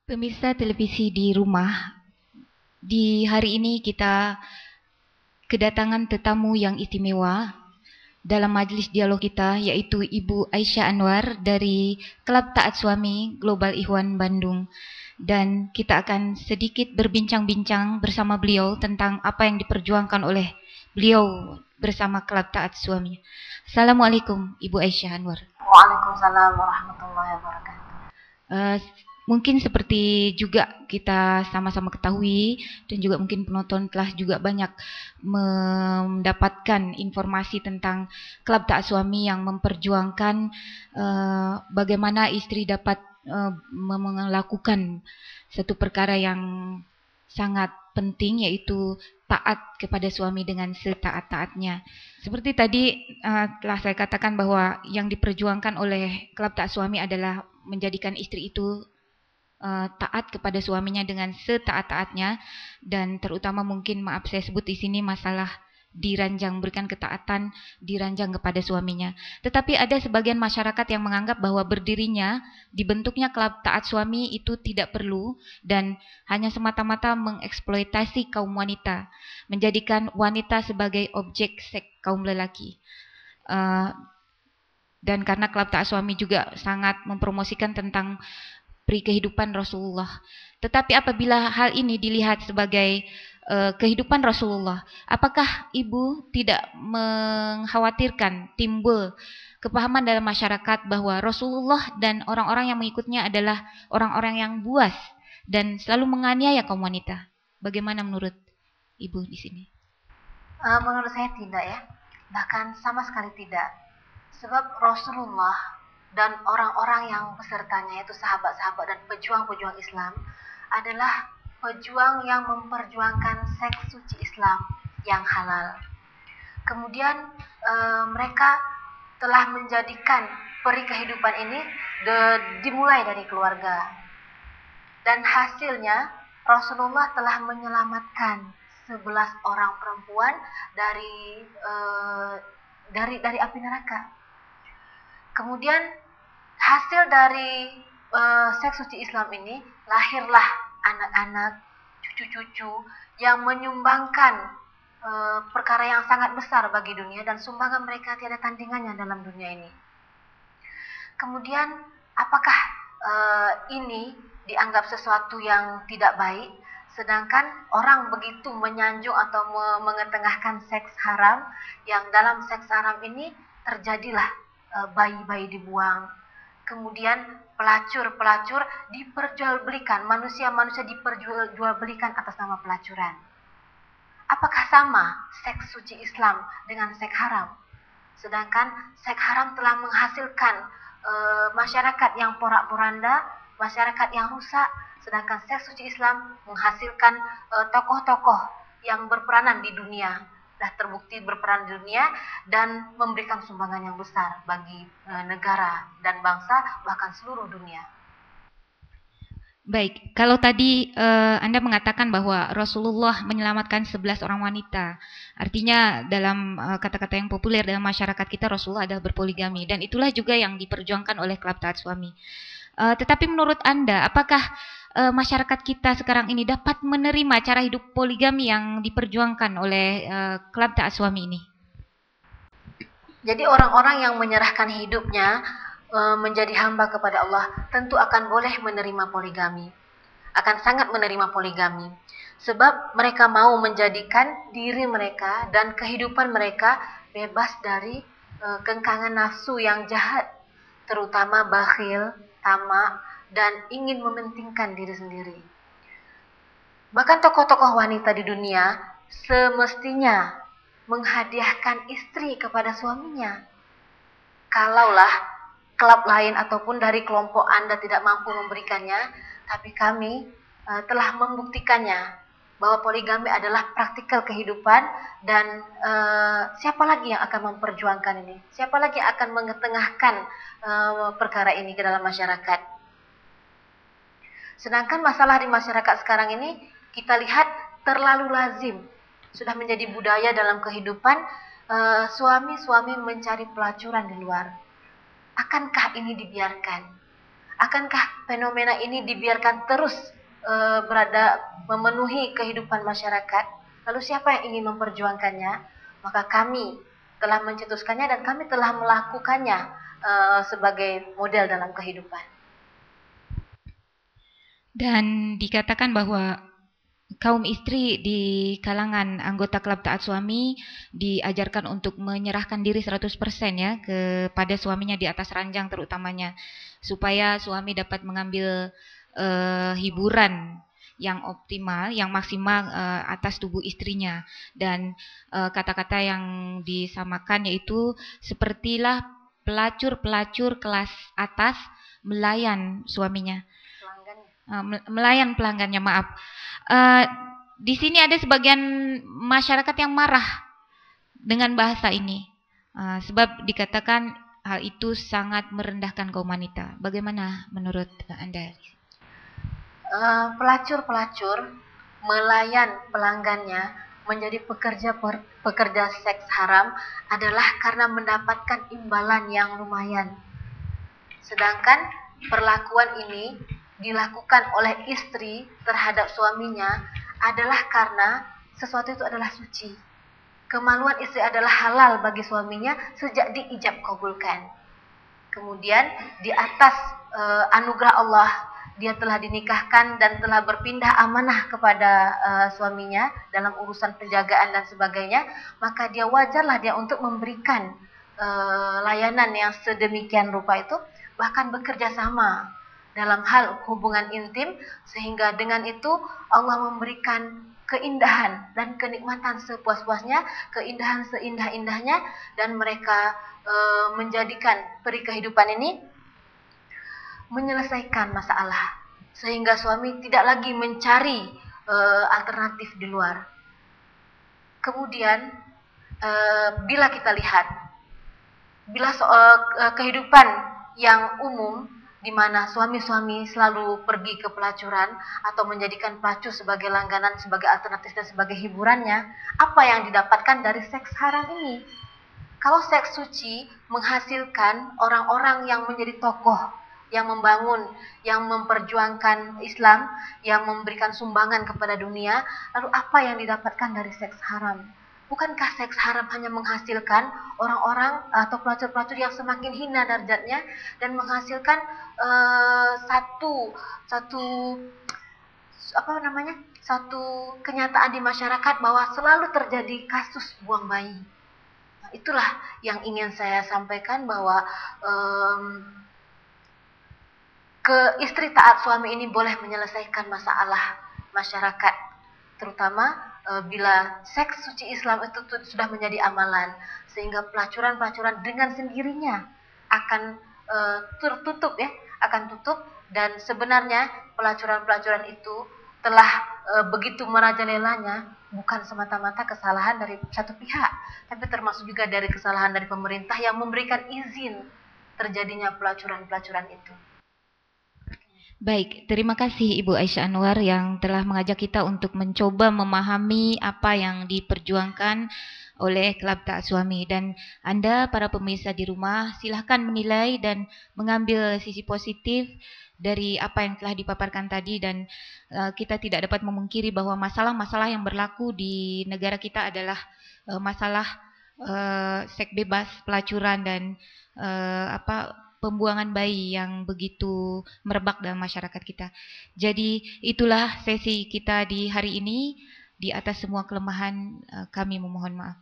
Pemirsa televisi di rumah, di hari ini kita kedatangan tetamu yang istimewa dalam majelis dialog kita, yaitu Ibu Aisyah Anwar dari Klub Taat Suami Global Ikhwan Bandung. Dan kita akan sedikit berbincang-bincang bersama beliau tentang apa yang diperjuangkan oleh beliau bersama Klub Taat Suami. Assalamualaikum Ibu Aisyah Anwar. Waalaikumsalam warahmatullahi wabarakatuh. Mungkin seperti juga kita sama-sama ketahui dan juga mungkin penonton telah juga banyak mendapatkan informasi tentang Klub Taat Suami yang memperjuangkan bagaimana istri dapat melakukan satu perkara yang sangat penting, yaitu taat kepada suami dengan setaat-taatnya. Seperti tadi telah saya katakan bahwa yang diperjuangkan oleh Klub Taat Suami adalah menjadikan istri itu taat kepada suaminya dengan setaat-taatnya, dan terutama mungkin saya sebut di sini masalah diranjang, berikan ketaatan diranjang kepada suaminya. Tetapi ada sebagian masyarakat yang menganggap bahwa berdirinya, dibentuknya Klub Taat Suami itu tidak perlu dan hanya semata-mata mengeksploitasi kaum wanita, menjadikan wanita sebagai objek seks kaum lelaki. Dan karena Klub Taat Suami juga sangat mempromosikan tentang peri kehidupan Rasulullah. Tetapi apabila hal ini dilihat sebagai kehidupan Rasulullah, apakah Ibu tidak mengkhawatirkan timbul kepahaman dalam masyarakat bahwa Rasulullah dan orang-orang yang mengikutnya adalah orang-orang yang buas dan selalu menganiaya kaum wanita? Bagaimana menurut Ibu di sini? Menurut saya tidak ya, bahkan sama sekali tidak. Sebab Rasulullah dan orang-orang yang besertanya, yaitu sahabat-sahabat dan pejuang-pejuang Islam, adalah pejuang yang memperjuangkan seks suci Islam yang halal. Kemudian mereka telah menjadikan peri kehidupan ini dimulai dari keluarga, dan hasilnya Rasulullah telah menyelamatkan 11 orang perempuan dari api neraka. Kemudian hasil dari seks suci Islam ini lahirlah anak-anak, cucu-cucu yang menyumbangkan perkara yang sangat besar bagi dunia, dan sumbangan mereka tiada tandingannya dalam dunia ini. Kemudian apakah ini dianggap sesuatu yang tidak baik, sedangkan orang begitu menyanjung atau mengetengahkan seks haram, yang dalam seks haram ini terjadilah bayi-bayi dibuang, kemudian pelacur-pelacur diperjualbelikan, manusia-manusia diperjualbelikan atas nama pelacuran. Apakah sama seks suci Islam dengan seks haram? Sedangkan seks haram telah menghasilkan masyarakat yang porak-poranda, masyarakat yang rusak, sedangkan seks suci Islam menghasilkan tokoh-tokoh yang berperanan di dunia, dah terbukti berperan di dunia dan memberikan sumbangan yang besar bagi negara dan bangsa, bahkan seluruh dunia. Baik, kalau tadi Anda mengatakan bahwa Rasulullah menyelamatkan 11 orang wanita, artinya dalam kata-kata yang populer dalam masyarakat kita, Rasulullah adalah berpoligami, dan itulah juga yang diperjuangkan oleh Klub Taat Suami. Tetapi menurut Anda, apakah masyarakat kita sekarang ini dapat menerima cara hidup poligami yang diperjuangkan oleh Klub Taat Suami ini? Jadi orang-orang yang menyerahkan hidupnya menjadi hamba kepada Allah tentu akan boleh menerima poligami, akan sangat menerima poligami, sebab mereka mau menjadikan diri mereka dan kehidupan mereka bebas dari kengkangan nafsu yang jahat, terutama bakhil, tamak, dan ingin mementingkan diri sendiri. Bahkan tokoh-tokoh wanita di dunia semestinya menghadiahkan istri kepada suaminya. Kalaulah klub lain ataupun dari kelompok Anda tidak mampu memberikannya, tapi kami telah membuktikannya bahwa poligami adalah praktikal kehidupan, dan siapa lagi yang akan memperjuangkan ini? Siapa lagi yang akan mengetengahkan perkara ini ke dalam masyarakat? Sedangkan masalah di masyarakat sekarang ini kita lihat terlalu lazim, sudah menjadi budaya dalam kehidupan, suami-suami mencari pelacuran di luar. Akankah ini dibiarkan? Akankah fenomena ini dibiarkan terus berada memenuhi kehidupan masyarakat, lalu siapa yang ingin memperjuangkannya? Maka kami telah mencetuskannya dan kami telah melakukannya sebagai model dalam kehidupan. Dan dikatakan bahwa kaum istri di kalangan anggota klub taat suami diajarkan untuk menyerahkan diri 100% ya kepada suaminya di atas ranjang terutamanya, supaya suami dapat mengambil hiburan yang optimal, yang maksimal atas tubuh istrinya. Dan kata-kata yang disamakan yaitu sepertilah pelacur-pelacur kelas atas melayan suaminya. Melayan pelanggannya, maaf. Di sini ada sebagian masyarakat yang marah dengan bahasa ini, sebab dikatakan hal itu sangat merendahkan kaum wanita. Bagaimana menurut Anda? Pelacur-pelacur melayan pelanggannya menjadi pekerja seks haram adalah karena mendapatkan imbalan yang lumayan. Sedangkan perlakuan ini dilakukan oleh istri terhadap suaminya adalah karena sesuatu itu adalah suci. Kemaluan istri adalah halal bagi suaminya sejak diijab kabulkan. Kemudian di atas anugerah Allah, dia telah dinikahkan dan telah berpindah amanah kepada suaminya dalam urusan penjagaan dan sebagainya, maka dia wajarlah dia untuk memberikan layanan yang sedemikian rupa itu, bahkan bekerja sama dalam hal hubungan intim, sehingga dengan itu Allah memberikan keindahan dan kenikmatan sepuas-puasnya, keindahan seindah-indahnya, dan mereka menjadikan peri kehidupan ini menyelesaikan masalah, sehingga suami tidak lagi mencari alternatif di luar. Kemudian bila kita lihat, bila kehidupan yang umum di mana suami-suami selalu pergi ke pelacuran atau menjadikan pelacur sebagai langganan, sebagai alternatif dan sebagai hiburannya, apa yang didapatkan dari seks haram ini? Kalau seks suci menghasilkan orang-orang yang menjadi tokoh, yang membangun, yang memperjuangkan Islam, yang memberikan sumbangan kepada dunia, lalu apa yang didapatkan dari seks haram? Bukankah seks haram hanya menghasilkan orang-orang atau pelacur-pelacur yang semakin hina derajatnya dan menghasilkan satu kenyataan di masyarakat bahwa selalu terjadi kasus buang bayi. Nah, itulah yang ingin saya sampaikan, bahwa istri taat suami ini boleh menyelesaikan masalah masyarakat, terutama bila seks suci Islam itu sudah menjadi amalan, sehingga pelacuran-pelacuran dengan sendirinya akan tertutup ya, akan tutup. Dan sebenarnya pelacuran-pelacuran itu telah begitu merajalelanya bukan semata-mata kesalahan dari satu pihak, tapi termasuk juga dari kesalahan dari pemerintah yang memberikan izin terjadinya pelacuran-pelacuran itu. Baik, terima kasih Ibu Aisyah Anwar yang telah mengajak kita untuk mencoba memahami apa yang diperjuangkan oleh Klub Taat Suami. Dan Anda, para pemirsa di rumah, silahkan menilai dan mengambil sisi positif dari apa yang telah dipaparkan tadi. Dan kita tidak dapat memungkiri bahwa masalah-masalah yang berlaku di negara kita adalah masalah seks bebas, pelacuran, dan pembuangan bayi yang begitu merebak dalam masyarakat kita. Jadi itulah sesi kita di hari ini. Di atas semua kelemahan kami memohon maaf.